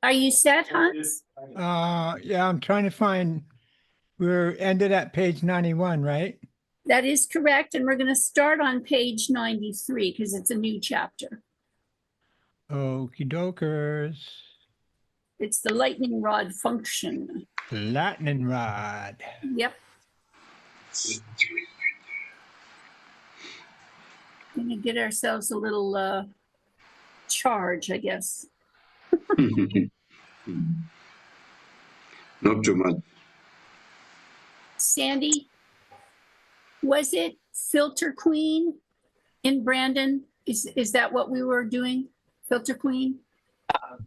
Are you set, Hans? Yeah, I'm trying to find, we're ended at page 91, right? That is correct, and we're going to start on page 93 because it's a new chapter. Okie dokers. It's the lightning rod function. Lightning rod. Yep. Going to get ourselves a little charge, I guess. Not too much. Sandy, was it Filter Queen in Brandon? Is that what we were doing? Filter Queen?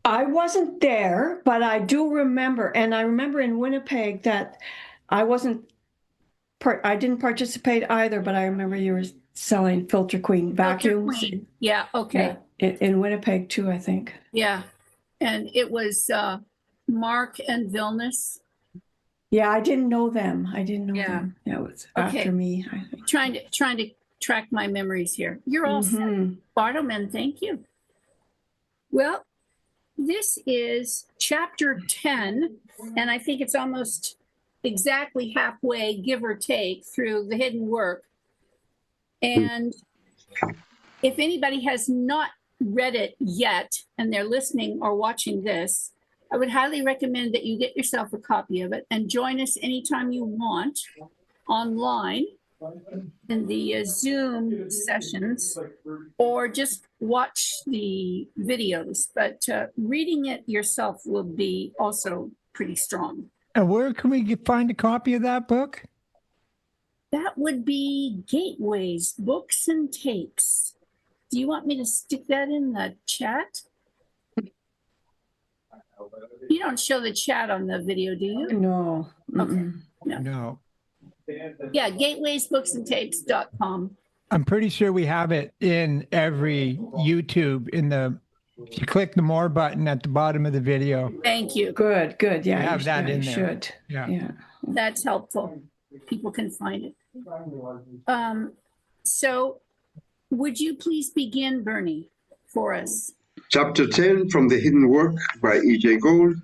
I wasn't there, but I do remember, and I remember in Winnipeg that I didn't participate either, but I remember you were selling Filter Queen vacuums. Filter Queen. Yeah, okay. Yeah, in Winnipeg too, I think. Yeah, and it was Mark and Vilnius. Yeah, I didn't know them. I didn't know Yeah. them. Yeah, it was Okay. after me, I think. Trying to track my memories here. You're all set. Bartleman, thank you. Well, this is chapter 10, and I think it's almost exactly halfway, give or take, through the hidden work. And if anybody has not read it yet and they're listening or watching this, I would highly recommend that you get yourself a copy of it and join us anytime you want online in the Zoom sessions, or just watch the videos. But reading it yourself will be also pretty strong. And where can we find a copy of that book? That would be Gateways, Books and Tapes. Do you want me to stick that in the chat? You don't show the chat on the video, do you? No. Okay. No. Yeah, gatewaysbooksandtapes.com. I'm pretty sure we have it in every YouTube if you click the more button at the bottom of the video. Thank you. Good. Yeah, We have that in there. Should. Yeah. That's helpful. People can find it. So would you please begin, Bernie, for us? Chapter 10 from the Hidden Work by E.J. Gold.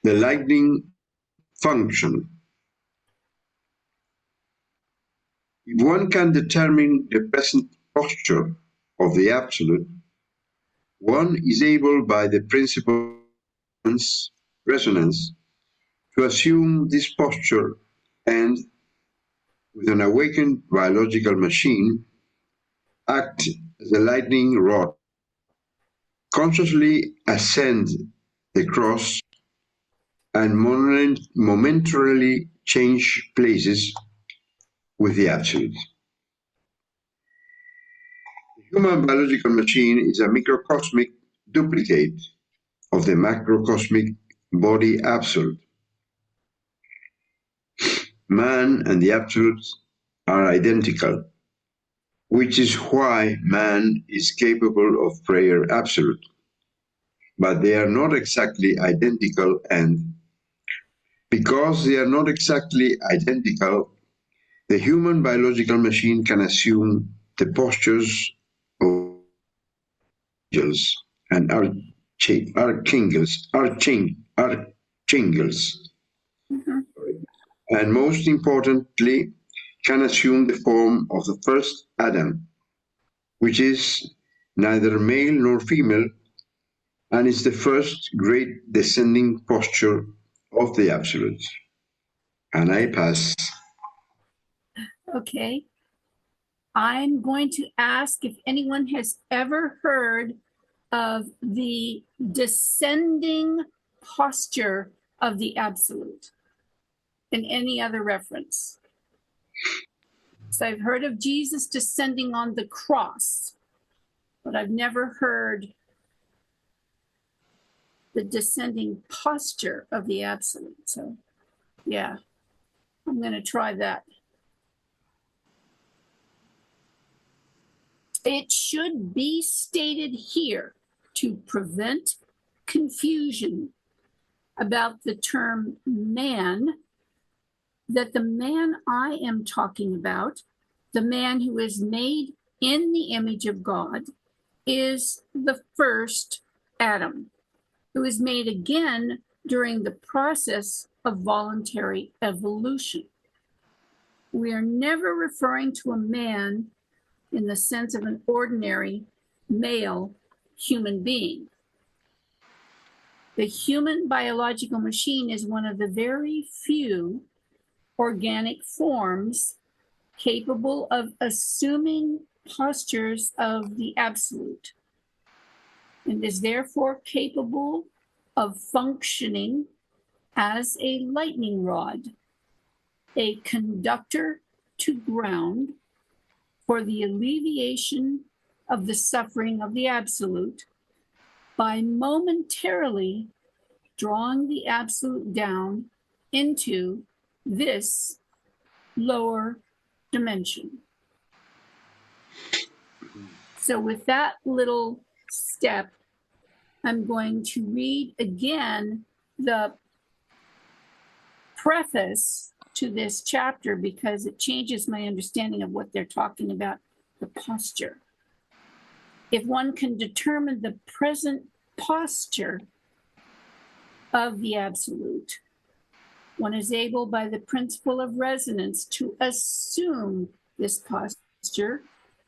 The lightning function. If one can determine the present posture of the Absolute, one is able by the principle of resonance to assume this posture and, with an awakened biological machine, act as a lightning rod, consciously ascend the cross and momentarily change places with the Absolute. The human biological machine is a microcosmic duplicate of the macrocosmic body Absolute. Man and the Absolute are identical, which is why man is capable of prayer Absolute. But they are not exactly identical, and because they are not exactly identical, the human biological machine can assume the postures of angels and archangels, and most importantly, can assume the form of the first Adam, which is neither male nor female, and is the first great descending posture of the Absolute. And I pass. Okay. I'm going to ask if anyone has ever heard of the descending posture of the Absolute in any other reference. So I've heard of Jesus descending on the cross, but I've never heard the descending posture of the Absolute. So, yeah. I'm going to try that. It should be stated here to prevent confusion about the term man, that the man I am talking about, the man who is made in the image of God, is the first Adam, who is made again during the process of voluntary evolution. We are never referring to a man in the sense of an ordinary male human being. The human biological machine is one of the very few organic forms capable of assuming postures of the absolute, and is therefore capable of functioning as a lightning rod, a conductor to ground for the alleviation of the suffering of the absolute by momentarily drawing the absolute down into this lower dimension. So with that little step, I'm going to read again the preface to this chapter because it changes my understanding of what they're talking about, the posture. If one can determine the present posture of the absolute, one is able by the principle of resonance to assume this posture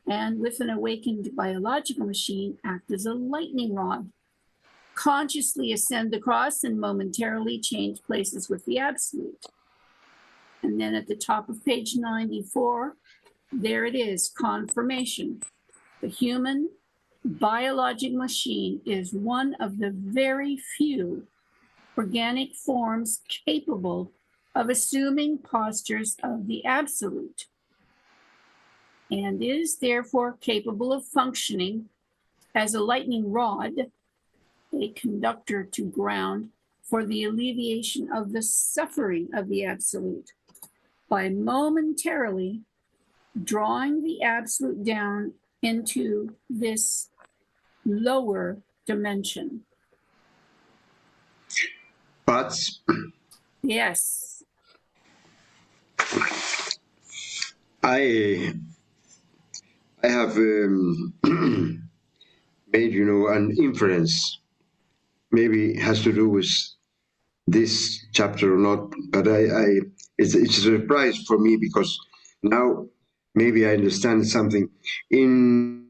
and with an awakened biological machine act as a lightning rod, consciously ascend the cross and momentarily change places with the absolute. And then at the top of page 94, there it is, confirmation. The human biological machine is one of the very few organic forms capable of assuming postures of the absolute, and is therefore capable of functioning as a lightning rod, a conductor to ground for the alleviation of the suffering of the absolute by momentarily drawing the absolute down into this lower dimension. But Yes. I have made, an inference. Maybe it has to do with this chapter or not, but it's a surprise for me because now maybe I understand something. In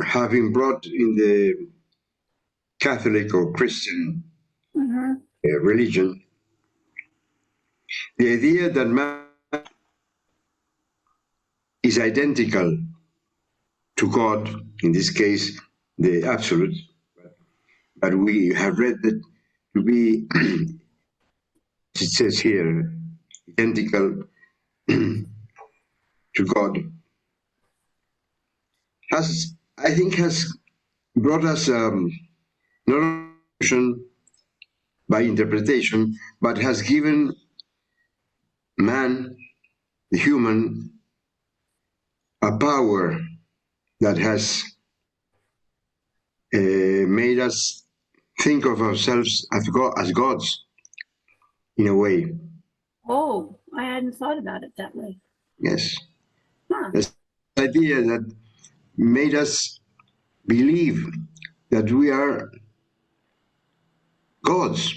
having brought in the Catholic or Christian religion, the idea that man is identical to God, in this case, the absolute, but we have read that to be, it says here, identical to God, has brought us not only by interpretation, but has given man, the human, a power that has made us think of ourselves as gods, in a way. Oh, I hadn't thought about it that way. Yes. Huh. This idea that made us believe that we are gods,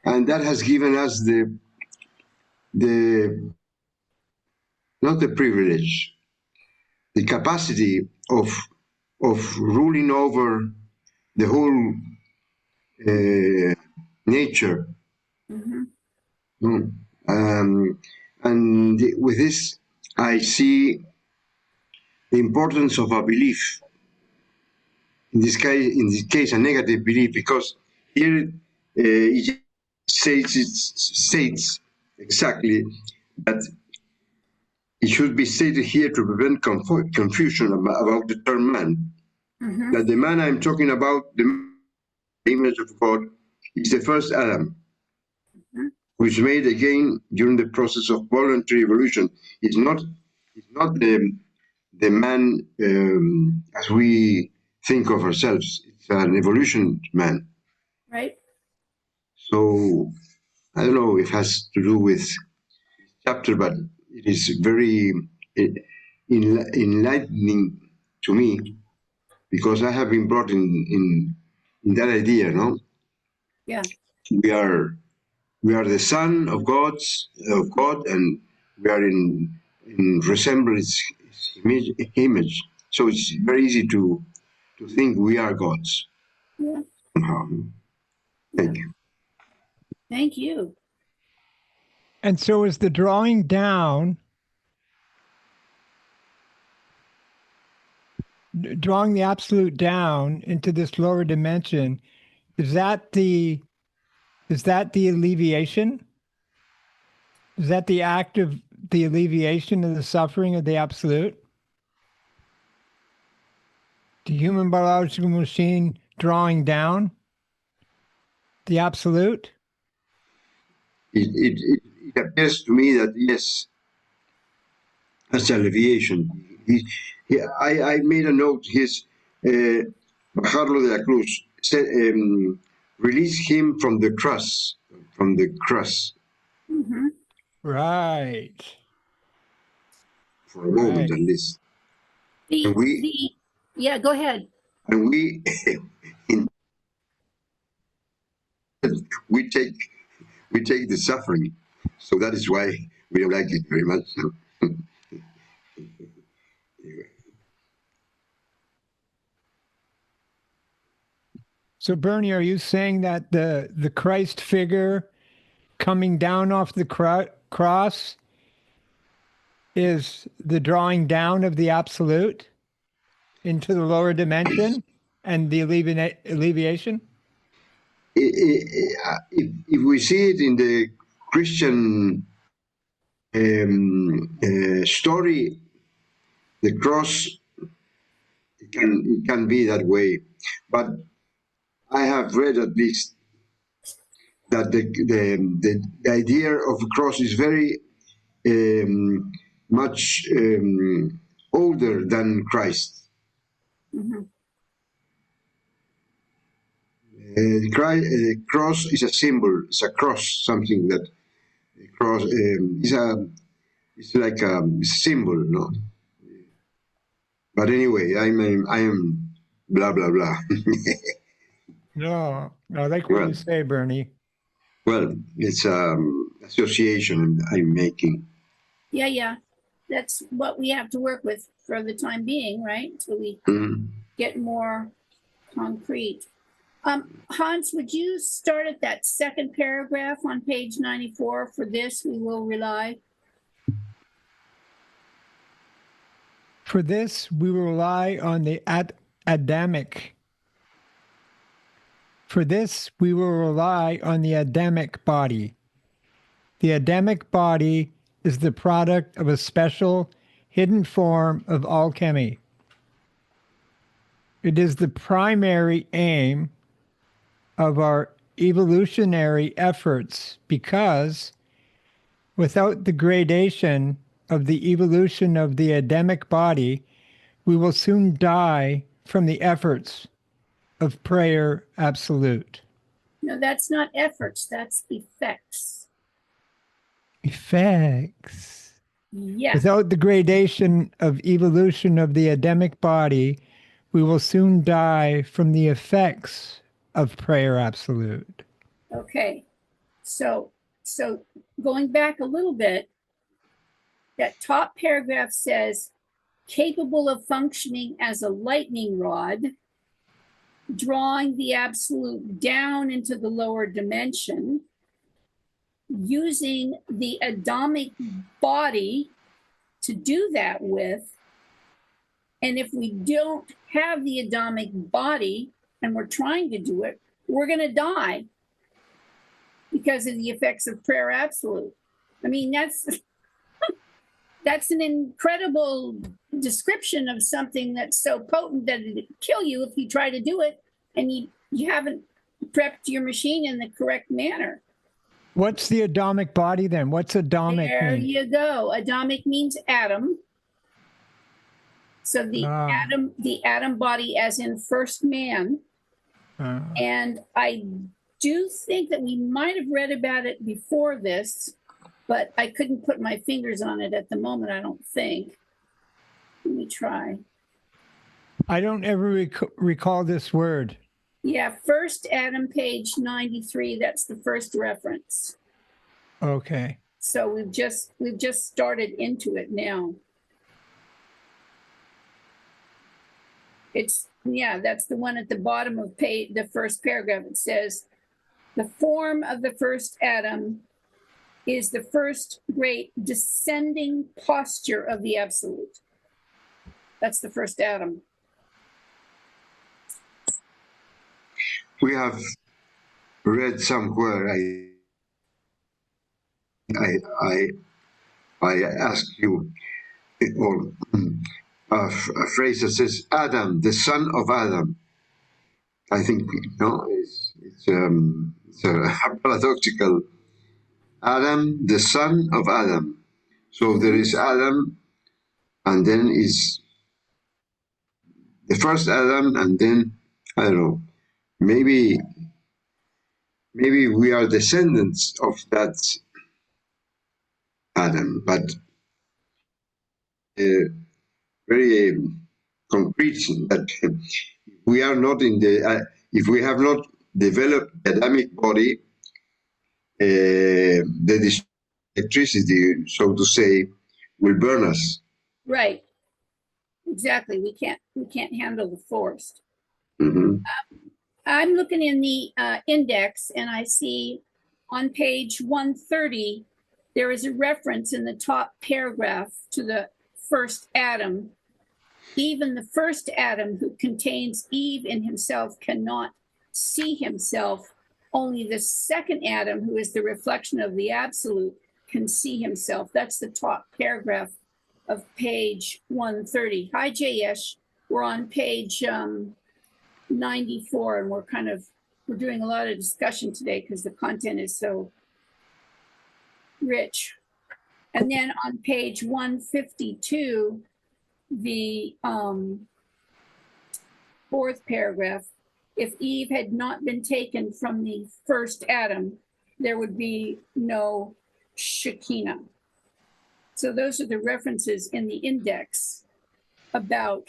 and that has given us the not the privilege, the capacity of ruling over the whole nature. And with this, I see the importance of a belief. In this case, a negative belief, because here it states exactly that it should be stated here to prevent confusion about the term man. That the man I'm talking about, the image of God, is the first Adam. which made again during the process of voluntary evolution. It's not the man as we think of ourselves. It's an evolution man. Right. So I don't know if it has to do with chapter, but it is very enlightening to me because I have been brought in that idea. No, Yeah. we are the son of God, and we are in resemblance his image. So it's very easy to think we are gods Yeah. somehow. Thank you. Thank you. And so is the drawing down, drawing the absolute down into this lower dimension, is that the alleviation? Is that the act of the alleviation of the suffering of the absolute? The human biological machine drawing down the absolute? It appears to me that yes, that's alleviation. I made a note. Bajarlo de la Cruz said, release him from the cross, Mm-hmm. Right. for a moment at least. And Yeah, go ahead. and we we take the suffering, so that is why we don't like it very much. So Bernie, are you saying that the Christ figure coming down off the cross is the drawing down of the absolute into the lower dimension and the alleviation? If we see it in the Christian story, the cross, it can be that way, but I have read at least that the idea of a cross is very much older than Christ. Mm-hmm. The cross is a symbol. It's a cross, something that cross it's like a symbol, no. But anyway, I am blah blah blah. No, I like what you say, Bernie. Well, it's association I'm making. Yeah. That's what we have to work with for the time being, right? Until we get more concrete. Hans, would you start at that second paragraph on page 94? For this, we will rely. For this, we will rely on the Adamic. For this, we will rely on the Adamic body. The Adamic body is the product of a special, hidden form of alchemy. It is the primary aim of our evolutionary efforts because without the gradation of the evolution of the Adamic body, we will soon die from the efforts of prayer absolute. No, that's not efforts, that's effects. Effects. Yeah. Without the gradation of evolution of the Adamic body, we will soon die from the effects of prayer absolute. Okay. So going back a little bit, that top paragraph says, capable of functioning as a lightning rod, drawing the absolute down into the lower dimension, using the Adamic body to do that with. And if we don't have the Adamic body and we're trying to do it, we're going to die because of the effects of prayer absolute. I mean, that's an incredible description of something that's so potent that it'd kill you if you try to do it and you haven't prepped your machine in the correct manner. What's the Adamic body then? What's Adamic There mean? you go. Adamic means atom. So the atom body as in first man. And I do think that we might have read about it before this, but I couldn't put my fingers on it at the moment, I don't think. Let me try. I don't ever recall this word. Yeah, first Adam, page 93, that's the first reference. Okay. So we've just started into it now. It's, yeah, that's the one at the bottom of the first paragraph. It says, the form of the first Adam is the first great descending posture of the absolute. That's the first Adam. We have read somewhere, I ask you, or a phrase that says, Adam, the son of Adam. I think, no, it's a paradoxical. Adam, the son of Adam. So there is Adam, and then is the first Adam, and then, I don't know, maybe we are descendants of that Adam, but very concrete that we are not in the, if we have not developed the Adamic body, the electricity, so to say, will burn us. Right. Exactly. We can't handle the force. Mm-hmm. I'm looking in the index and I see on page 130, there is a reference in the top paragraph to the first Adam. Even the first Adam who contains Eve in himself cannot see himself. Only the second Adam, who is the reflection of the absolute, can see himself. That's the top paragraph of page 130. Hi, Jayesh. We're on page 94, and we're doing a lot of discussion today because the content is so rich. And then on page 152, the fourth paragraph, if Eve had not been taken from the first Adam, there would be no Shekinah. So those are the references in the index about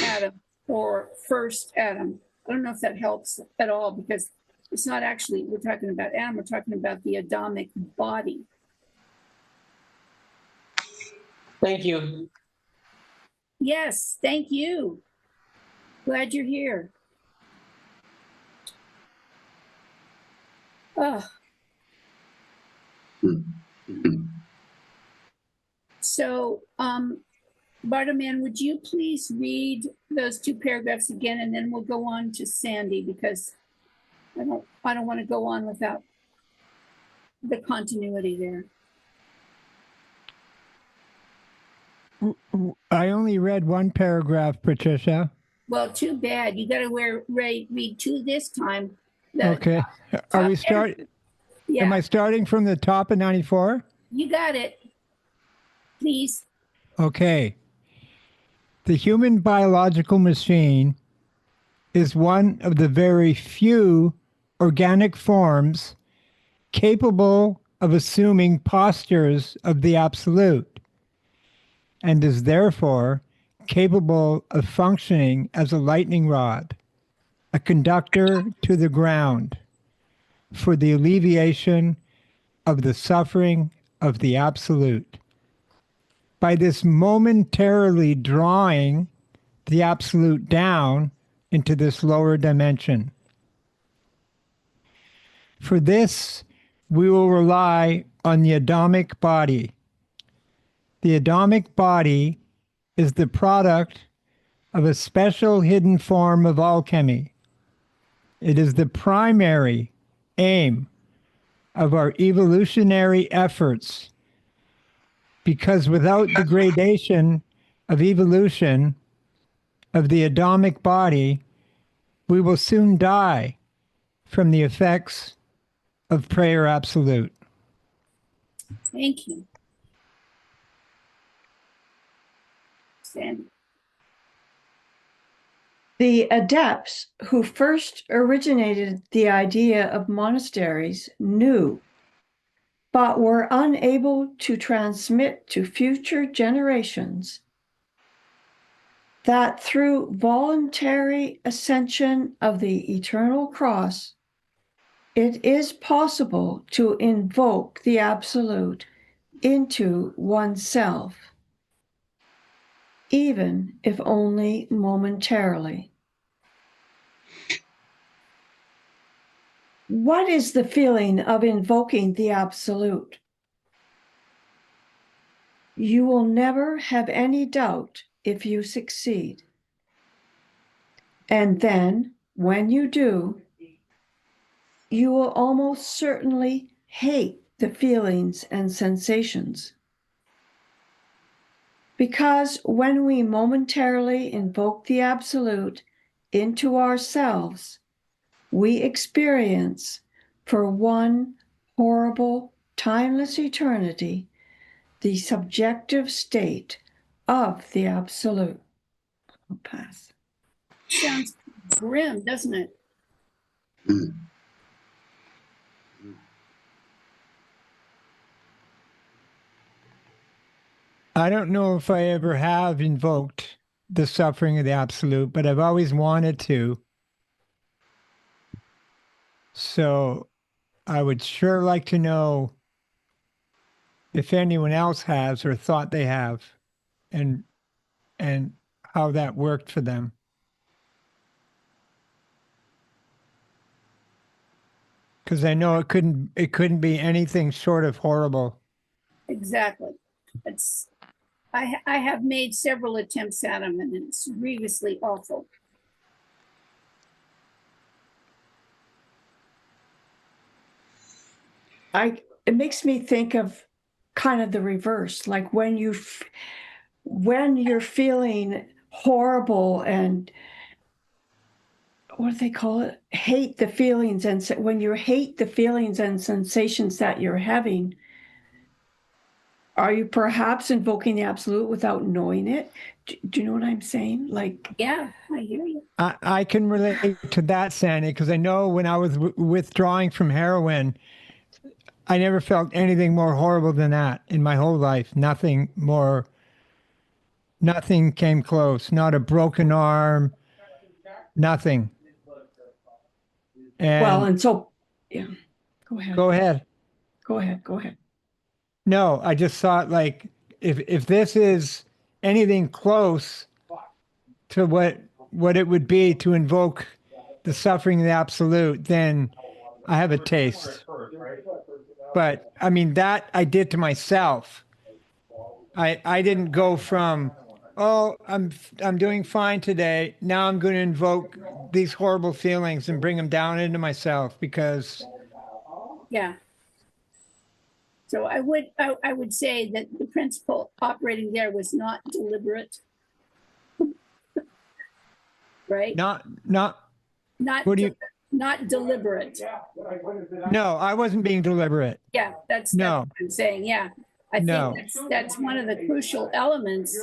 Adam or first Adam. I don't know if that helps at all because it's not actually, we're talking about Adam, we're talking about the Adamic body. Thank you. Yes, thank you. Glad you're here. Oh. So, Bartleman, would you please read those two paragraphs again, and then we'll go on to Sandy because I don't want to go on without the continuity there. I only read one paragraph, Patricia. Well, too bad. You got to read two this time. Okay. Are we starting? Yeah. Am I starting from the top of 94? You got it. Please. Okay. The human biological machine is one of the very few organic forms capable of assuming postures of the absolute, and is therefore capable of functioning as a lightning rod, a conductor to the ground, for the alleviation of the suffering of the absolute. By this momentarily drawing the absolute down into this lower dimension. For this, we will rely on the Adamic body. The Adamic body is the product of a special hidden form of alchemy. It is the primary aim of our evolutionary efforts, because without the gradation of evolution of the Adamic body, we will soon die from the effects of prayer absolute. Thank you. Sandy. The adepts who first originated the idea of monasteries knew, but were unable to transmit to future generations, that through voluntary ascension of the eternal cross, it is possible to invoke the absolute into oneself, even if only momentarily. What is the feeling of invoking the absolute? You will never have any doubt if you succeed. And then, when you do, you will almost certainly hate the feelings and sensations. Because when we momentarily invoke the absolute into ourselves, we experience, for one horrible, timeless eternity, the subjective state of the absolute. I'll pass. Sounds grim, doesn't it? I don't know if I ever have invoked the suffering of the absolute, but I've always wanted to. So I would sure like to know if anyone else has or thought they have, and how that worked for them. Because I know it couldn't be anything short of horrible. Exactly. I have made several attempts at them, and it's grievously awful. It makes me think of kind of the reverse, like when you're feeling horrible and what do they call it? Hate the feelings, and when you hate the feelings and sensations that you're having, are you perhaps invoking the absolute without knowing it? Do you know what I'm saying? Like, yeah, I hear you. I can relate to that, Sandy, because I know when I was withdrawing from heroin, I never felt anything more horrible than that in my whole life. Nothing came close. Not a broken arm, nothing. and so, yeah, go ahead. Go ahead. Go ahead. Go ahead. No, I just thought, like, if this is anything close to what it would be to invoke the suffering of the absolute, then I have a taste. But I mean, that I did to myself. I didn't go from, oh, I'm doing fine today. Now I'm going to invoke these horrible feelings and bring them down into myself because. Yeah. So I would say that the principle operating there was not deliberate. Right? Not Not what do you? Not deliberate. No, I wasn't being deliberate. Yeah, that's No. what I'm saying. Yeah. I No. think that's one of the crucial elements.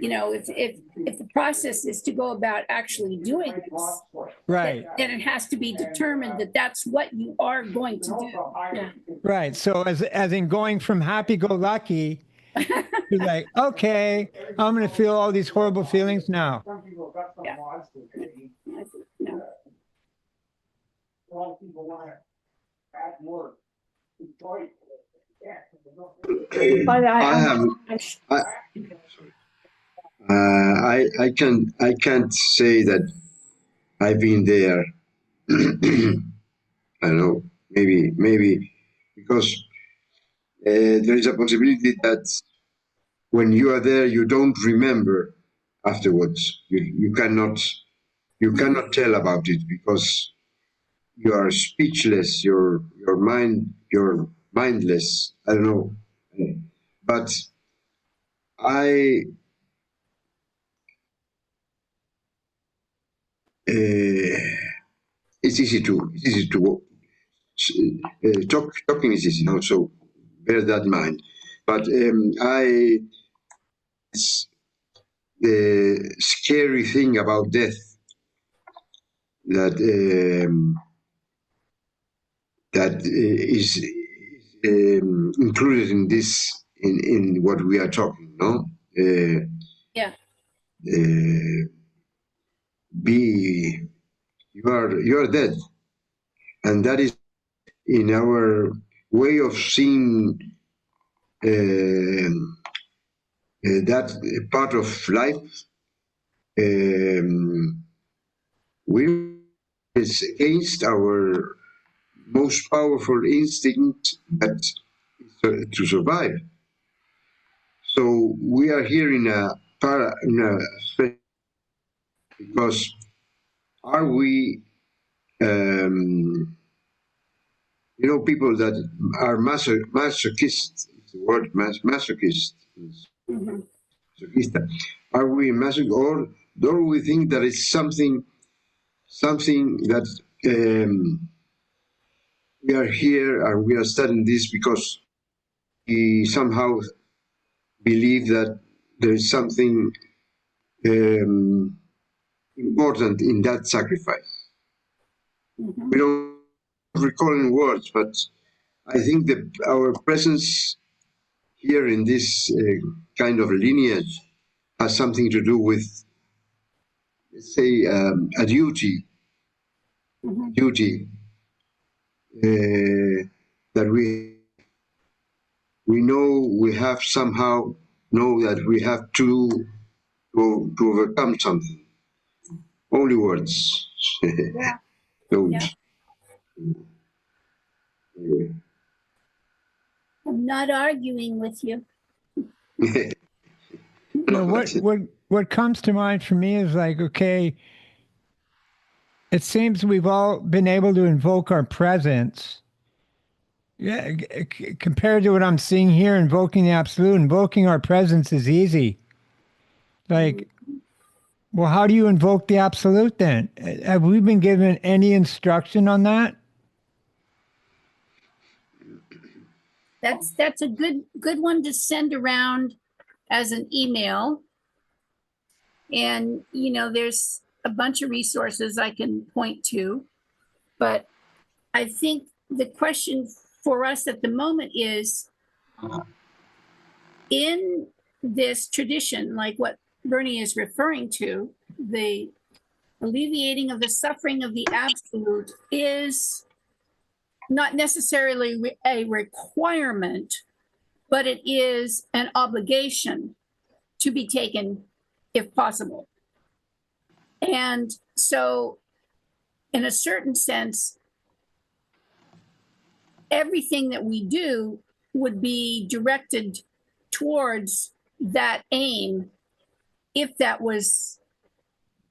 You know, if the process is to go about actually doing this, Right. then it has to be determined that that's what you are going to do. Yeah. Right. So as in going from happy-go-lucky to like, okay, I'm going to feel all these horrible feelings now. Yeah. Yeah. But I can't say that I've been there. I don't know, maybe because there is a possibility that when you are there, you don't remember afterwards. You cannot tell about it because you are speechless. You're mindless. I don't know, but it's easy to talking is easy, so bear that in mind. But it's the scary thing about death that is included in this, in what we are talking, no? Yeah. You are dead, and that is in our way of seeing that part of life. It's against our most powerful instinct, that to survive. So we are here in a because are we, people that are masochist, the word masochist, Mm-hmm. masochista, are we masochist, or do we think that it's something that we are here and we are studying this because we somehow believe that there is something important in that sacrifice? Mm-hmm. We don't recall in words, but I think that our presence here in this kind of lineage has something to do with, let's say, a duty that we know, we have somehow know that we have to overcome something. Only words. Yeah. Those. Yeah. Anyway. I'm not arguing with you. No, what comes to mind for me is like, okay, it seems we've all been able to invoke our presence. Yeah, compared to what I'm seeing here, invoking the absolute, invoking our presence is easy. Like, well, how do you invoke the absolute then? Have we been given any instruction on that? That's a good one to send around as an email. And there's a bunch of resources I can point to, but I think the question for us at the moment is, in this tradition, like what Bernie is referring to, the alleviating of the suffering of the absolute is not necessarily a requirement, but it is an obligation to be taken if possible. And so, in a certain sense, everything that we do would be directed towards that aim if that was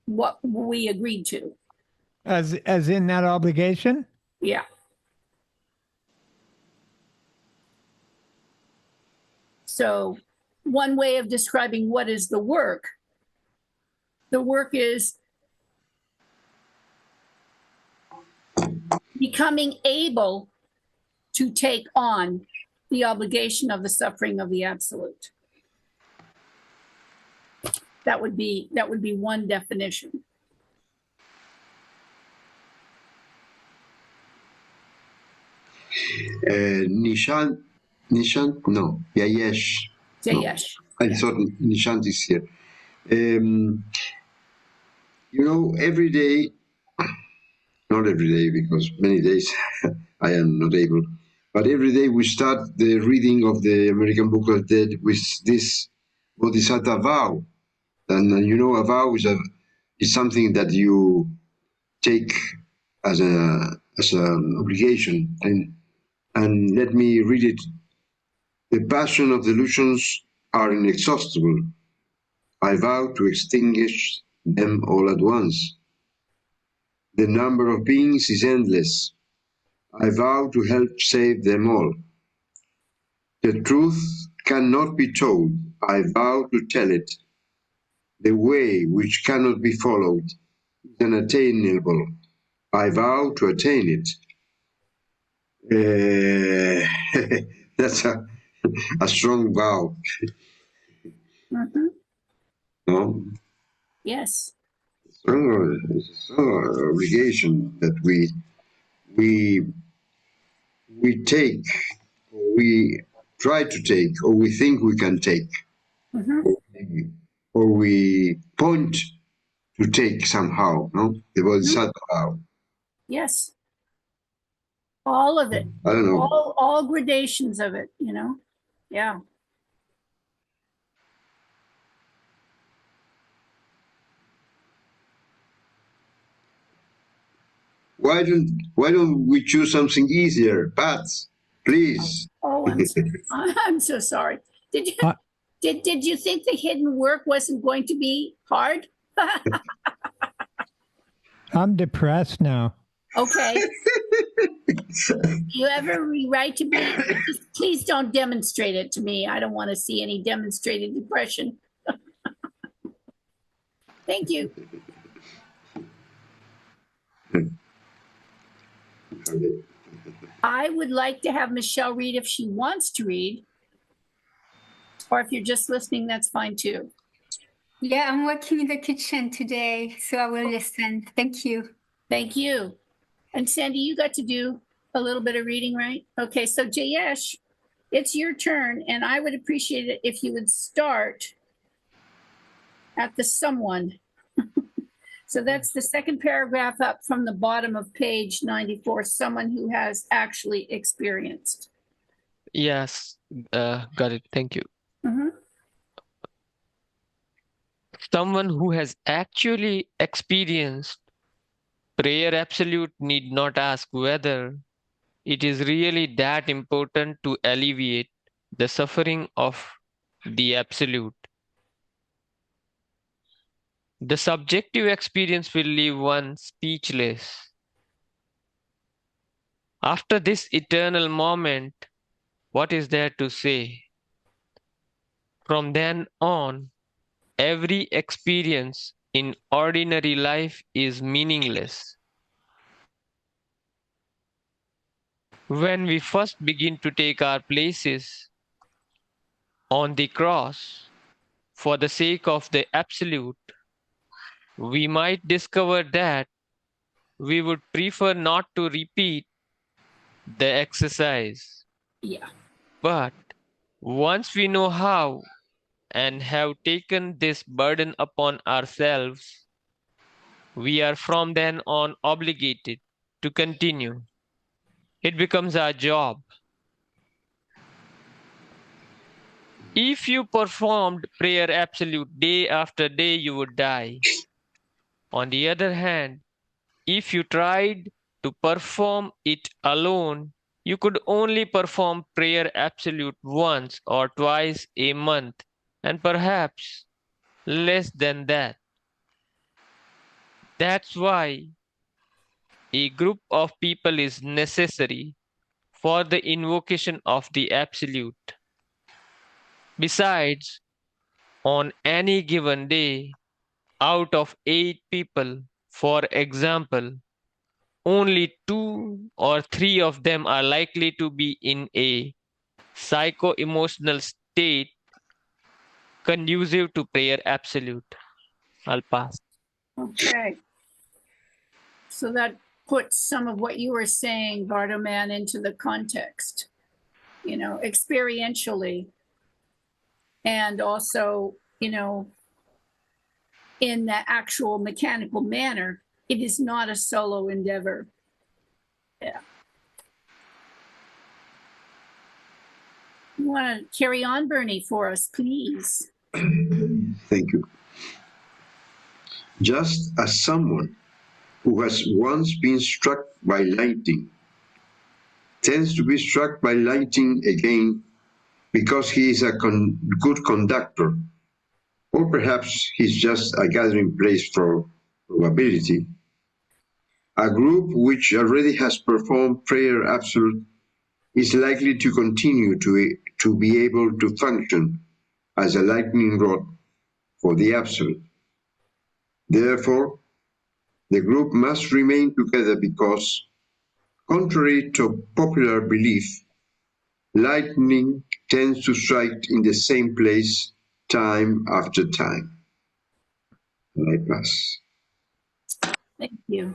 what we agreed to. As in that obligation? Yeah. So one way of describing what is the work is becoming able to take on the obligation of the suffering of the absolute. That would be one definition. Nishant, no, Yayesh. Jayesh. I thought Nishant is here. Every day, not every day, because many days I am not able, but every day we start the reading of the American Book of the Dead with this Bodhisattva vow. And a vow is something that you take as an obligation. And let me read it. The passion of delusions are inexhaustible. I vow to extinguish them all at once. The number of beings is endless. I vow to help save them all. The truth cannot be told. I vow to tell it. The way which cannot be followed is unattainable. I vow to attain it. That's a strong vow, Mhm. no? Yes. Strong obligation that we take, we try to take, or we think we can take, Mhm. or we point to take somehow, no? The bodhisattva vow. Yes. All of it. I don't know. All gradations of it, you know? Yeah. Why don't we choose something easier? Pats, please. Oh, I'm so sorry. Did you Uh, did you think the hidden work wasn't going to be hard? I'm depressed now. Okay. You ever rewrite to me? Just please don't demonstrate it to me. I don't want to see any demonstrated depression. Thank you. I would like to have Michelle read if she wants to read. Or if you're just listening, that's fine too. Yeah, I'm working in the kitchen today, so I will listen. Thank you. Thank you. And Sandy, you got to do a little bit of reading, right? Okay, so Jayesh, it's your turn, and I would appreciate it if you would start at the someone. So that's the second paragraph up from the bottom of page 94, someone who has actually experienced. Yes, got it. Thank you. Mhm. Someone who has actually experienced prayer absolute need not ask whether it is really that important to alleviate the suffering of the absolute. The subjective experience will leave one speechless. After this eternal moment, what is there to say? From then on, every experience in ordinary life is meaningless. When we first begin to take our places on the cross for the sake of the absolute, we might discover that we would prefer not to repeat the exercise. Yeah. But once we know how and have taken this burden upon ourselves, we are from then on obligated to continue. It becomes our job. If you performed prayer absolute day after day, you would die. On the other hand, if you tried to perform it alone, you could only perform prayer absolute once or twice a month, and perhaps less than that. That's why a group of people is necessary for the invocation of the absolute. Besides, on any given day, out of 8 people, for example, only 2 or 3 of them are likely to be in a psycho-emotional state conducive to prayer absolute. I'll pass. Okay. So that puts some of what you were saying, Bartoman, into the context, you know, experientially. And also, you know, in the actual mechanical manner, it is not a solo endeavor. Yeah. You want to carry on, Bernie, for us, please? Thank you. Just as someone who has once been struck by lightning tends to be struck by lightning again because he is a good conductor, or perhaps he's just a gathering place for probability. A group which already has performed prayer absolute is likely to continue to be able to function as a lightning rod for the absolute. Therefore, the group must remain together because Contrary to popular belief, lightning tends to strike in the same place time after time. And I pass. Thank you.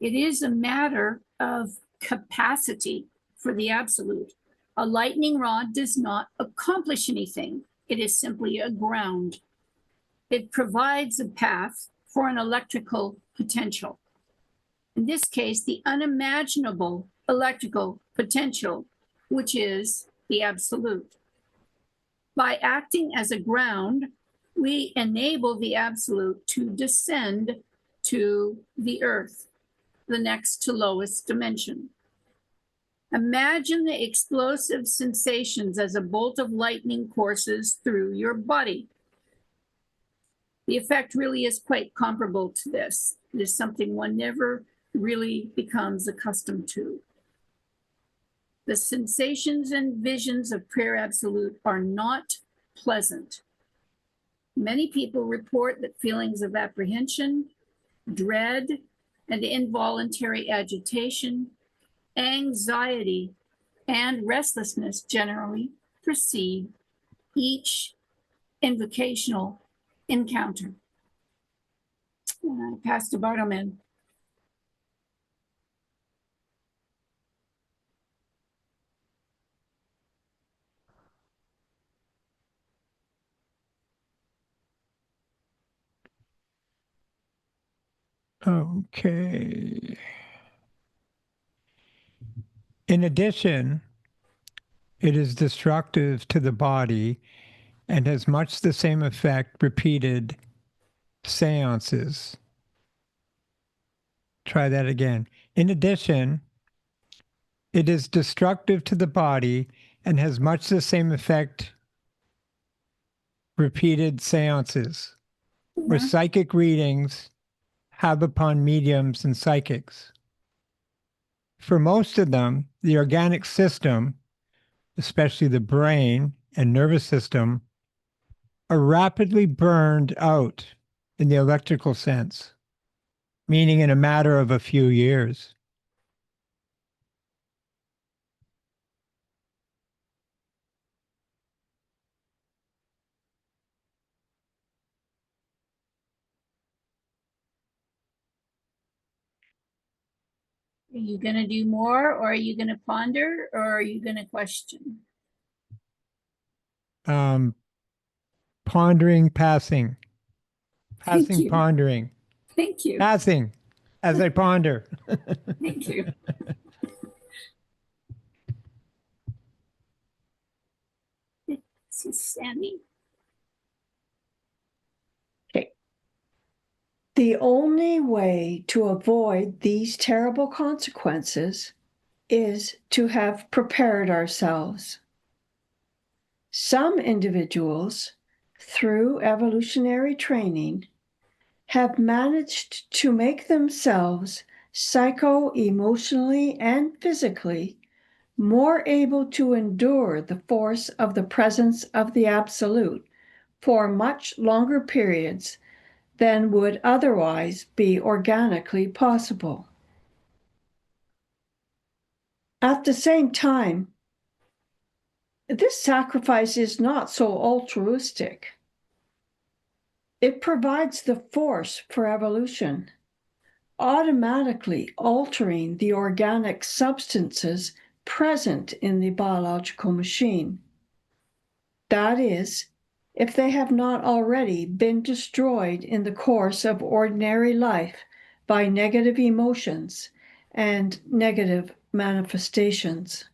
It is a matter of capacity for the absolute. A lightning rod does not accomplish anything. It is simply a ground. It provides a path for an electrical potential. In this case, the unimaginable electrical potential, which is the absolute. By acting as a ground, we enable the absolute to descend to the earth, the next to lowest dimension. Imagine the explosive sensations as a bolt of lightning courses through your body. The effect really is quite comparable to this. It is something one never really becomes accustomed to. The sensations and visions of prayer absolute are not pleasant. Many people report that feelings of apprehension, dread, and involuntary agitation, anxiety, and restlessness generally precede each invocational encounter. Pastor Bartleman. Okay. In addition, it is destructive to the body and has much the same effect repeated seances. Try that again. In addition, it is destructive to the body and has much the same effect repeated seances or psychic readings have upon mediums and psychics. For most of them, the organic system, especially the brain and nervous system, are rapidly burned out in the electrical sense, meaning in a matter of a few years. Are you going to do more, or are you going to ponder, or are you going to question? Pondering, passing. Thank Passing, you. pondering. Thank you. Passing as I ponder. Thank you. This is Sandy. Okay. The only way to avoid these terrible consequences is to have prepared ourselves. Some individuals, through evolutionary training, have managed to make themselves psycho-emotionally and physically more able to endure the force of the presence of the Absolute for much longer periods than would otherwise be organically possible. At the same time, this sacrifice is not so altruistic. It provides the force for evolution, automatically altering the organic substances present in the biological machine. That is, if they have not already been destroyed in the course of ordinary life by negative emotions and negative manifestations.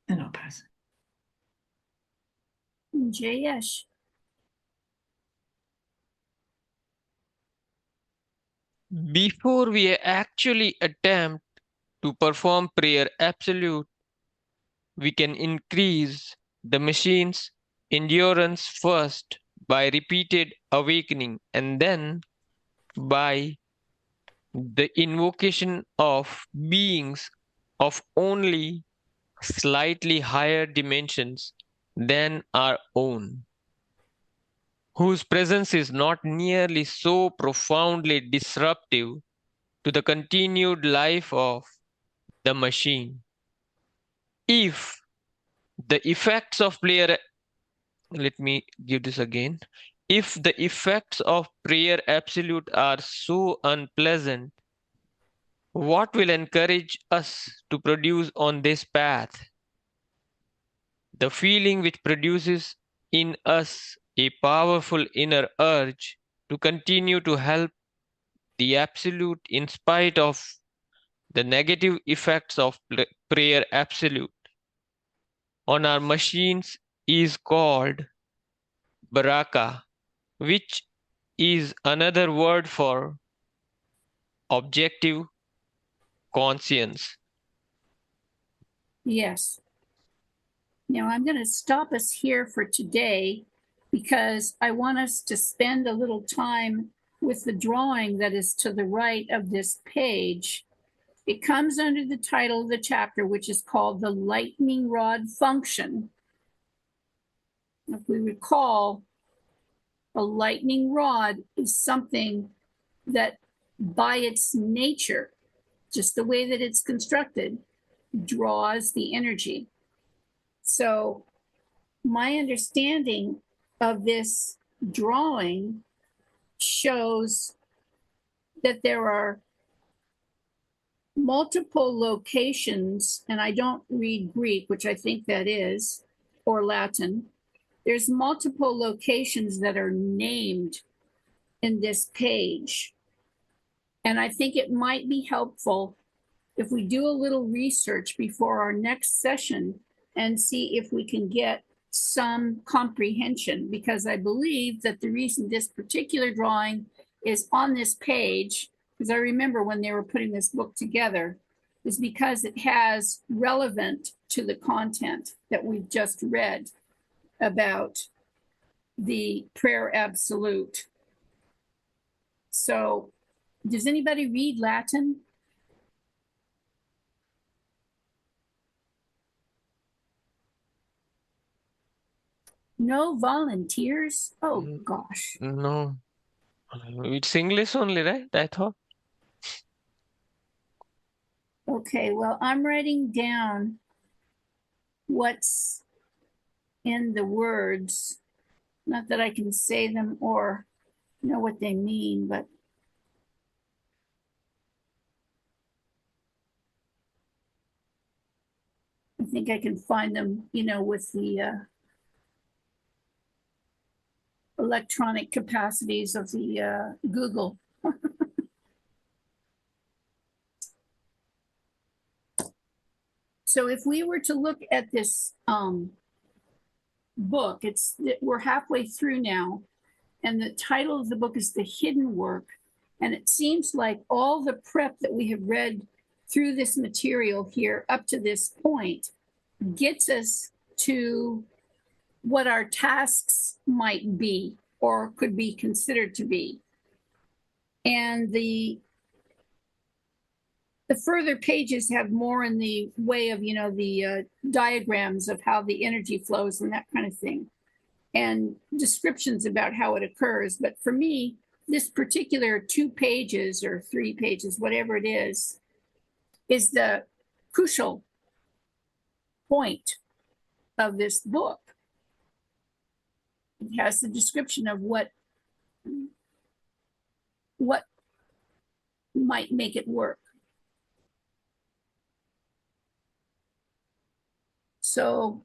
And I'll pass. Jayesh. Before we actually attempt to perform prayer absolute, we can increase the machine's endurance first by repeated awakening and then by the invocation of beings of only slightly higher dimensions than our own, whose presence is not nearly so profoundly disruptive to the continued life of the machine. If the effects of prayer, let me give this again. If the effects of prayer absolute are so unpleasant, what will encourage us to produce on this path? The feeling which produces in us a powerful inner urge to continue to help the absolute in spite of the negative effects of prayer absolute on our machines is called baraka, which is another word for objective conscience. Yes. Now I'm going to stop us here for today because I want us to spend a little time with the drawing that is to the right of this page. It comes under the title of the chapter, which is called the lightning rod function. If we recall, a lightning rod is something that by its nature, just the way that it's constructed, draws the energy. So my understanding of this drawing shows that there are multiple locations, and I don't read Greek, which I think that is, or Latin. There's multiple locations that are named in this page. And I think it might be helpful if we do a little research before our next session and see if we can get some comprehension, because I believe that the reason this particular drawing is on this page, because I remember when they were putting this book together, is because it has relevant to the content that we've just read about the prayer absolute. So does anybody read Latin? No volunteers? Oh gosh. No, it's English only, right? I thought. Okay, well, I'm writing down what's in the words. Not that I can say them or know what they mean, but I think I can find them, you know, with the electronic capacities of the Google. So if we were to look at this book, we're halfway through now, and the title of the book is The Hidden Work. And it seems like all the prep that we have read through this material here up to this point gets us to what our tasks might be or could be considered to be. And the further pages have more in the way of, you know, the diagrams of how the energy flows and that kind of thing, and descriptions about how it occurs. But for me, this particular 2 pages or 3 pages, whatever it is the crucial point of this book. It has the description of what might make it work. So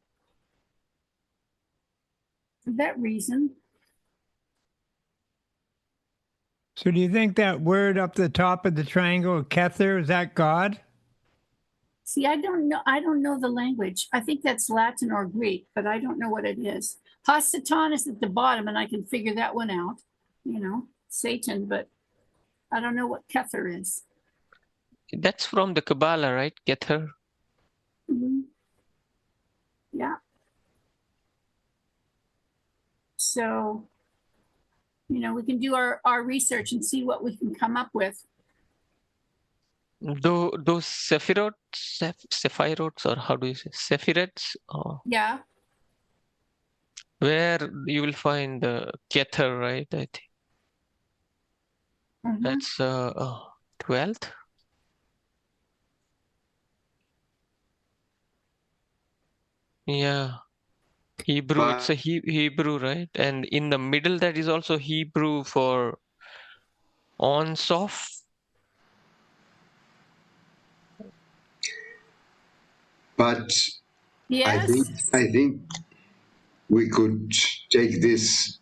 for that reason. So do you think that word up the top of the triangle, Kether, is that God? See, I don't know the language. I think that's Latin or Greek, but I don't know what it is. Hasatan is at the bottom, and I can figure that one out, you know, Satan, but I don't know what Kether is. That's from the Kabbalah, right? Kether. Mm-hmm. Yeah. So, you know, we can do our research and see what we can come up with. Those sephirots, or how do you say, sephirets? Yeah. Where you will find the Kether, right? I think. Mm-hmm. That's 12th. Yeah. Hebrew, it's a Hebrew, right? And in the middle, that is also Hebrew for ons off. But Yes. I think we could take this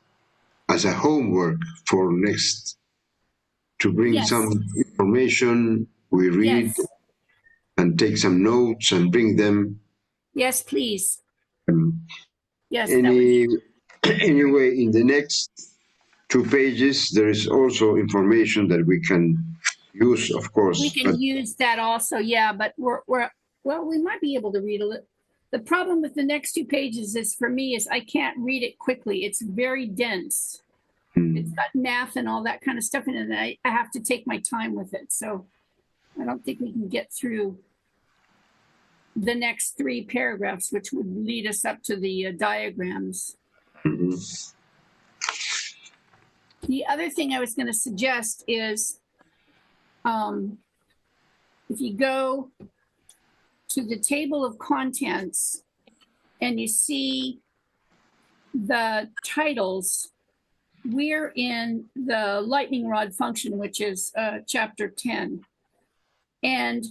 as a homework for next to bring Yes. some information we read Yes. and take some notes and bring them. Yes, please. Um, Yes. That would anyway, in the next 2 pages, there is also information that we can use, of course. we can use that also. Yeah, but well, we might be able to read a little. The problem with the next 2 pages is for me is I can't read it quickly. It's very dense. It's got math and all that kind of stuff in it, and I have to take my time with it. So I don't think we can get through the next 3 paragraphs, which would lead us up to the diagrams. The other thing I was going to suggest is if you go to the table of contents and you see the titles, we're in the lightning rod function, which is chapter 10. And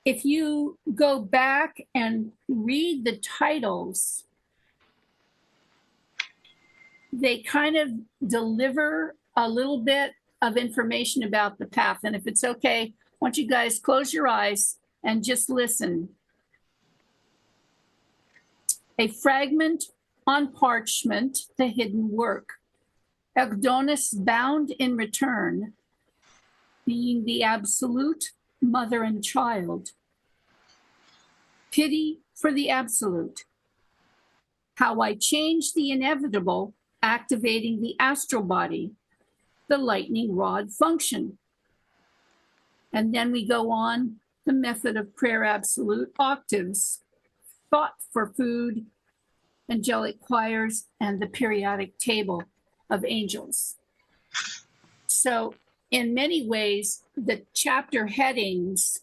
if you go back and read the titles, they kind of deliver a little bit of information about the path. And if it's okay, I want you guys close your eyes and just listen. A fragment on parchment, the hidden work. Egdonis bound in return, being the absolute mother and child. Pity for the absolute. How I changed the inevitable, activating the astral body, the lightning rod function. And then we go on the method of prayer absolute, octaves, thought for food, angelic choirs, and the periodic table of angels. So in many ways, the chapter headings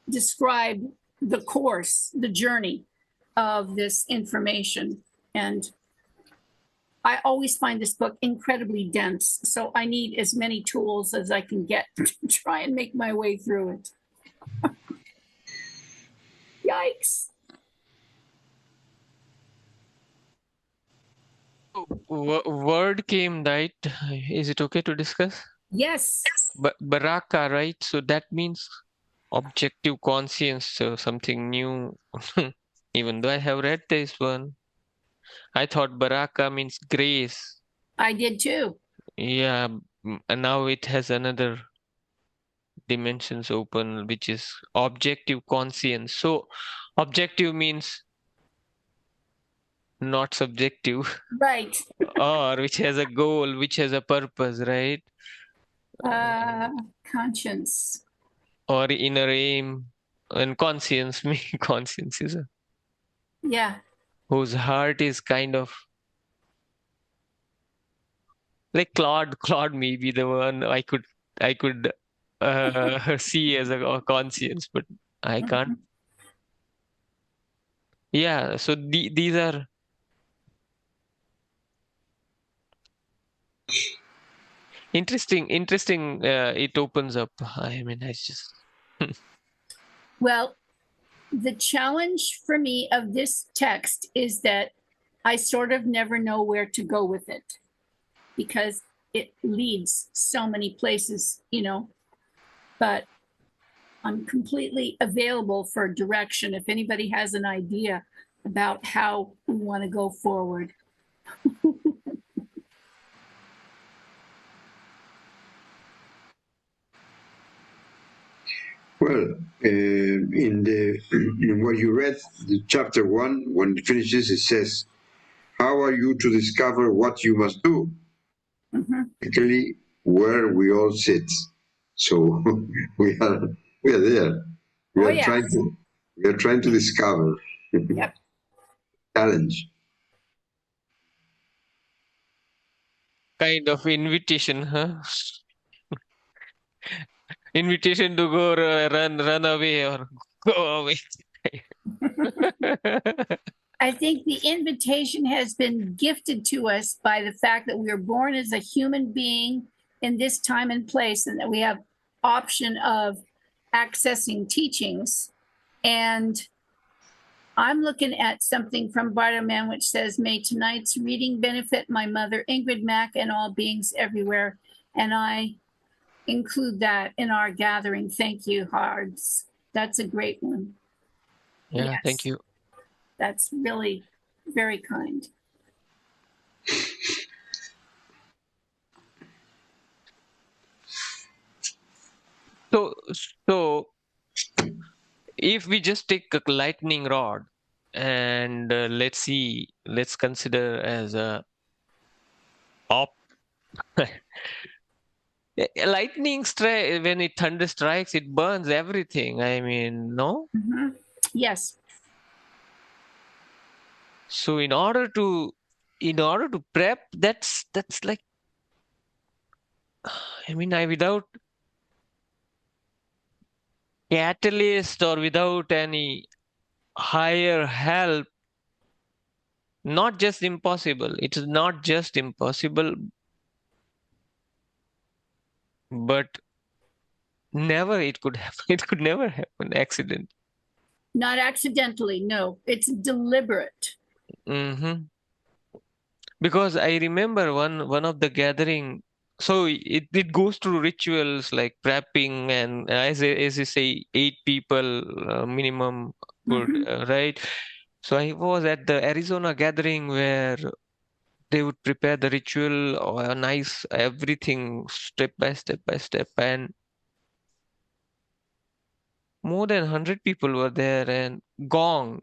describe the course, the journey of this information. And I always find this book incredibly dense, so I need as many tools as I can get to try and make my way through it. Yikes. Word came, right? Is it okay to discuss? Yes. Baraka, right? So that means objective conscience, so something new. Even though I have read this one, I thought Baraka means grace. I did too. Yeah, and now it has another dimensions open, which is objective conscience. So objective means not subjective. Right. Or which has a goal, which has a purpose, right? Conscience. Or inner aim. And conscience, me, conscience is a Yeah. whose heart is kind of like Claude may be the one I could see as a conscience, but I can't. Yeah, so these are interesting. It opens up. I mean, I just Well, the challenge for me of this text is that I sort of never know where to go with it because it leads so many places, you know, but I'm completely available for direction if anybody has an idea about how we want to go forward. Well, in what you read, the chapter 1, when it finishes, it says, "How are you to discover what you must do?" Actually, where we all sit. So we are there. We are trying to discover. Yep. Challenge. kind of invitation, huh? invitation to go run away or go away. I think the invitation has been gifted to us by the fact that we are born as a human being in this time and place, and that we have option of accessing teachings. And I'm looking at something from Bartleman, which says, may tonight's reading benefit my mother, Ingrid Mack, and all beings everywhere. And I include that in our gathering. Thank you, Hards. That's a great one. Yeah, Yes. thank you. That's really very kind. So if we just take a lightning rod and let's consider as a op. Lightning strike, when it thunder strikes, it burns everything. I mean, no? Mm-hmm. Yes. So in order to prep, that's like, I mean, without catalyst or without any higher help, not just impossible. It is not just impossible, but never it could happen. It could never happen. Accident. Not accidentally. No, it's deliberate. Mm-hmm. Because I remember one of the gathering. So it goes through rituals like prepping, and as you say, 8 people minimum would right. So I was at the Arizona gathering where they would prepare the ritual or nice everything step by step, and more than 100 people were there, and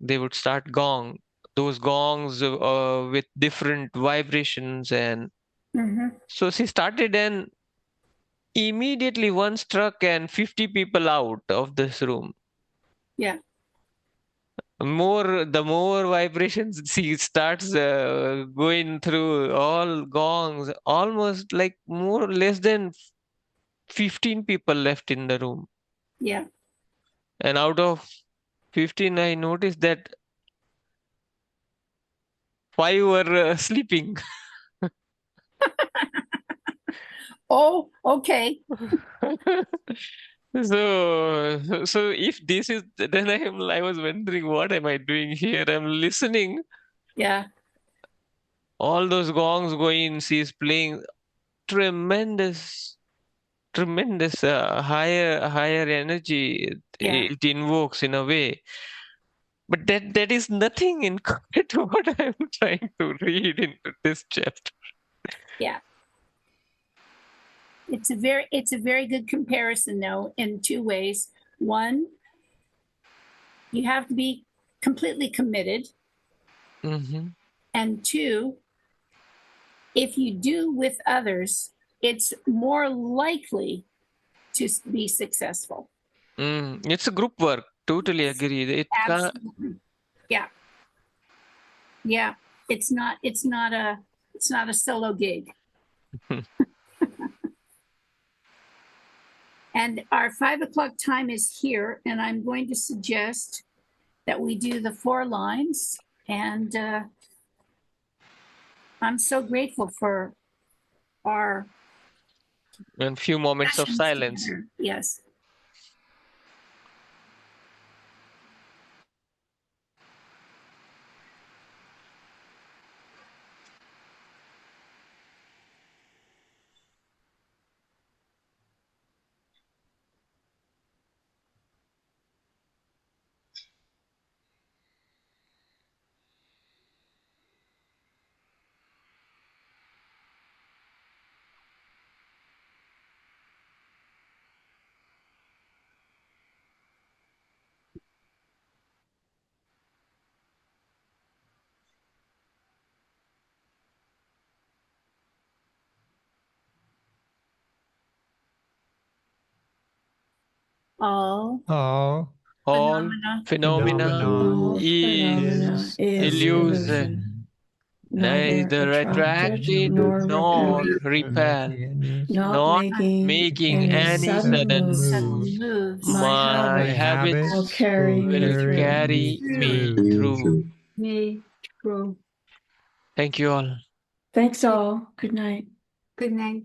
they would start gong, those gongs with different vibrations, and so she started, and immediately one struck and 50 people out of this room. Yeah. The more vibrations she starts going through all gongs, almost like more less than 15 people left in the room. Yeah. And out of 15, I noticed that 5 were sleeping. Oh, okay. So if this is, then I was wondering, what am I doing here? I'm listening. Yeah. All those gongs going, she's playing tremendous higher energy. Yeah. It invokes in a way. But that is nothing in compared to what I'm trying to read into this chapter. Yeah. It's a very good comparison, though, in 2 ways. One, you have to be completely committed. Mm-hmm. And 2, if you do with others, it's more likely to be successful. It's a group work. Totally agree. Absolutely. Yeah. Yeah. It's not a solo gig. And our 5 o'clock time is here, and I'm going to suggest that we do the 4 lines. And I'm so grateful for our And few moments of silence. together. Yes. All All All phenomena phenomena phenomena is is illusion. neither attracted nor nor repelled, repelled, not not making any sudden moves. moves. moves. My habits will carry will carry me through. Me through. Thank you all. Thanks all. Good night. Good night.